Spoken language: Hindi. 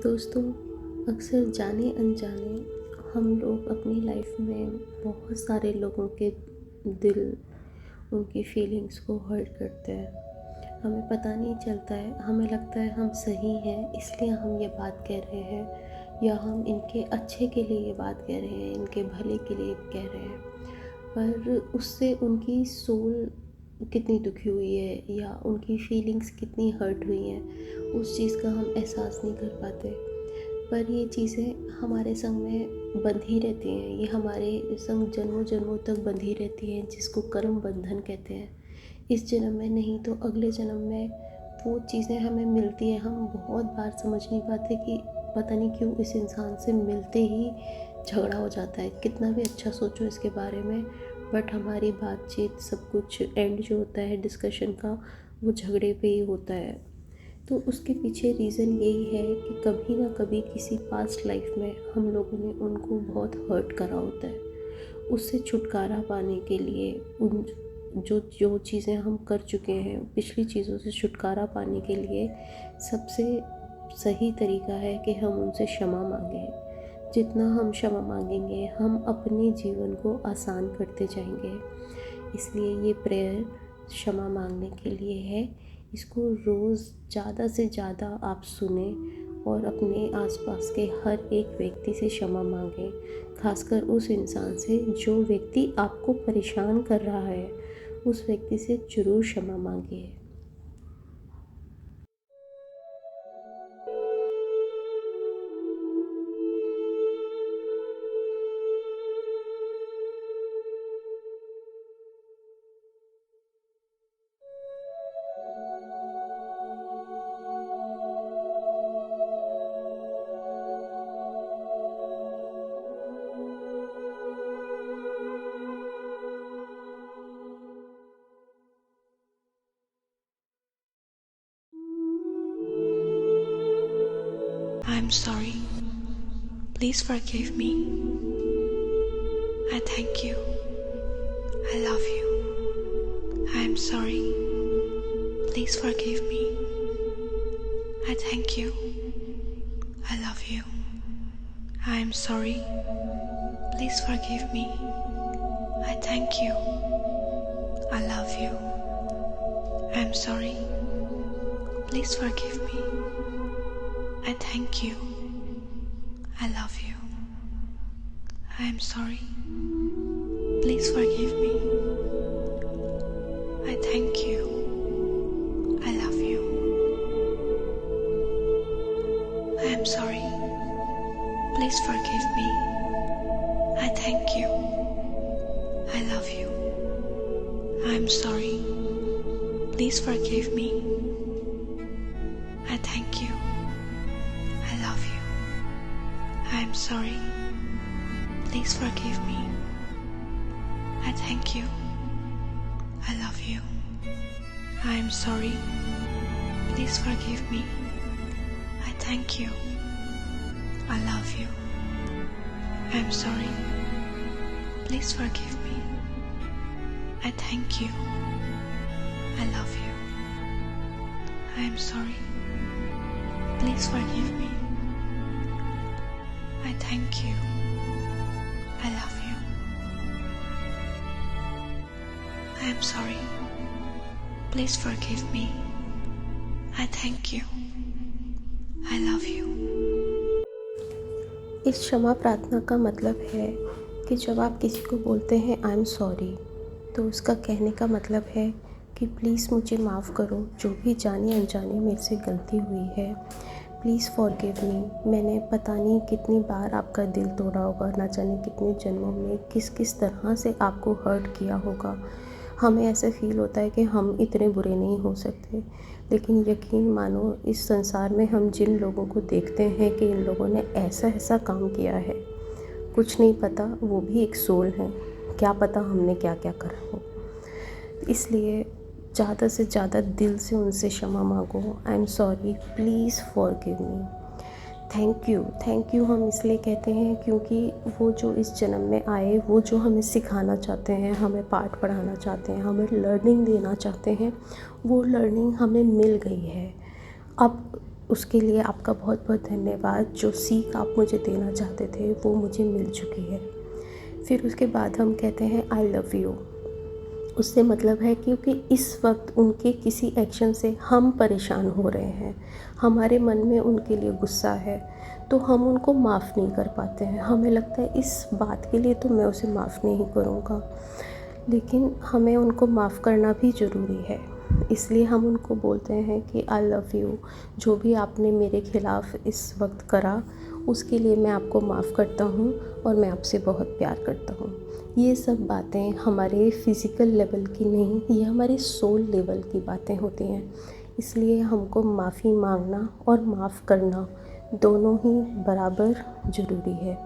दोस्तों, अक्सर जाने अनजाने हम लोग अपनी लाइफ में बहुत सारे लोगों के दिल, उनकी फीलिंग्स को हर्ट करते हैं। हमें पता नहीं चलता है, हमें लगता है हम सही हैं इसलिए हम ये बात कह रहे हैं, या हम इनके अच्छे के लिए ये बात कह रहे हैं, इनके भले के लिए कह रहे हैं। पर उससे उनकी सोल कितनी दुखी हुई है या उनकी फीलिंग्स कितनी हर्ट हुई हैं, उस चीज़ का हम एहसास नहीं कर पाते। पर ये चीज़ें हमारे संग में बंधी रहती हैं, ये हमारे संग जन्मों जन्मों तक बंधी रहती हैं, जिसको कर्म बंधन कहते हैं। इस जन्म में नहीं तो अगले जन्म में वो चीज़ें हमें मिलती हैं। हम बहुत बार समझ नहीं पाते कि पता नहीं क्यों इस इंसान से मिलते ही झगड़ा हो जाता है। कितना भी अच्छा सोचो इसके बारे में, बट हमारी बातचीत सब कुछ एंड जो होता है डिस्कशन का, वो झगड़े पे ही होता है। तो उसके पीछे रीज़न यही है कि कभी ना कभी किसी पास्ट लाइफ में हम लोगों ने उनको बहुत हर्ट करा होता है। उससे छुटकारा पाने के लिए उन जो जो चीज़ें हम कर चुके हैं, पिछली चीज़ों से छुटकारा पाने के लिए सबसे सही तरीका है कि हम उनसे क्षमा मांगें। जितना हम क्षमा मांगेंगे, हम अपने जीवन को आसान करते जाएंगे। इसलिए ये प्रेयर क्षमा मांगने के लिए है। इसको रोज़ ज़्यादा से ज़्यादा आप सुने और अपने आसपास के हर एक व्यक्ति से क्षमा मांगें। खासकर उस इंसान से जो व्यक्ति आपको परेशान कर रहा है, उस व्यक्ति से ज़रूर क्षमा मांगिए। I'm sorry. Please forgive me. I thank you. I love you. I'm sorry. Please forgive me. I thank you. I love you. I'm sorry. Please forgive me. I thank you. I love you. I'm sorry. Please forgive me. I thank you. I love you. I'm sorry. Please forgive me. I thank you. I love you. I'm sorry. Please forgive me. I thank you. I love you. I'm sorry. Please forgive me. I thank you. I love you. I'm sorry. Please forgive me. I thank you. I love you. I'm sorry. Please forgive me. I thank you. I love you. I'm sorry. Please forgive me. I thank you. I love you. I'm sorry. Please forgive me. I thank you. I love you. I am sorry. Please forgive me. I thank you. I love you. इस क्षमा प्रार्थना का मतलब है कि जब आप किसी को बोलते हैं आई एम सॉरी, तो उसका कहने का मतलब है कि प्लीज़ मुझे माफ़ करो, जो भी जाने अनजाने मेरे से गलती हुई है, प्लीज़ फॉरगिव मी। मैंने पता नहीं कितनी बार आपका दिल तोड़ा होगा, ना जाने कितने जन्मों में किस किस तरह से आपको हर्ट किया होगा। हमें ऐसा फ़ील होता है कि हम इतने बुरे नहीं हो सकते, लेकिन यकीन मानो इस संसार में हम जिन लोगों को देखते हैं कि इन लोगों ने ऐसा ऐसा काम किया है, कुछ नहीं पता वो भी एक सोल है, क्या पता हमने क्या क्या करा हो। इसलिए ज़्यादा से ज़्यादा दिल से उनसे क्षमा मांगो। I am sorry, please forgive me. Thank you हम इसलिए कहते हैं क्योंकि वो जो इस जन्म में आए, वो जो हमें सिखाना चाहते हैं, हमें पाठ पढ़ाना चाहते हैं, हमें लर्निंग देना चाहते हैं, वो लर्निंग हमें मिल गई है। अब उसके लिए आपका बहुत बहुत धन्यवाद। जो सीख आप मुझे देना चाहते थे वो मुझे मिल चुकी है। फिर उसके बाद हम कहते हैं आई लव यू। उससे मतलब है क्योंकि इस वक्त उनके किसी एक्शन से हम परेशान हो रहे हैं, हमारे मन में उनके लिए गुस्सा है, तो हम उनको माफ़ नहीं कर पाते हैं। हमें लगता है इस बात के लिए तो मैं उसे माफ़ नहीं करूँगा, लेकिन हमें उनको माफ़ करना भी ज़रूरी है। इसलिए हम उनको बोलते हैं कि आई लव यू, जो भी आपने मेरे ख़िलाफ़ इस वक्त करा उसके लिए मैं आपको माफ़ करता हूँ और मैं आपसे बहुत प्यार करता हूँ। ये सब बातें हमारे फ़िज़िकल लेवल की नहीं, ये हमारे सोल लेवल की बातें होती हैं। इसलिए हमको माफ़ी मांगना और माफ़ करना दोनों ही बराबर ज़रूरी है।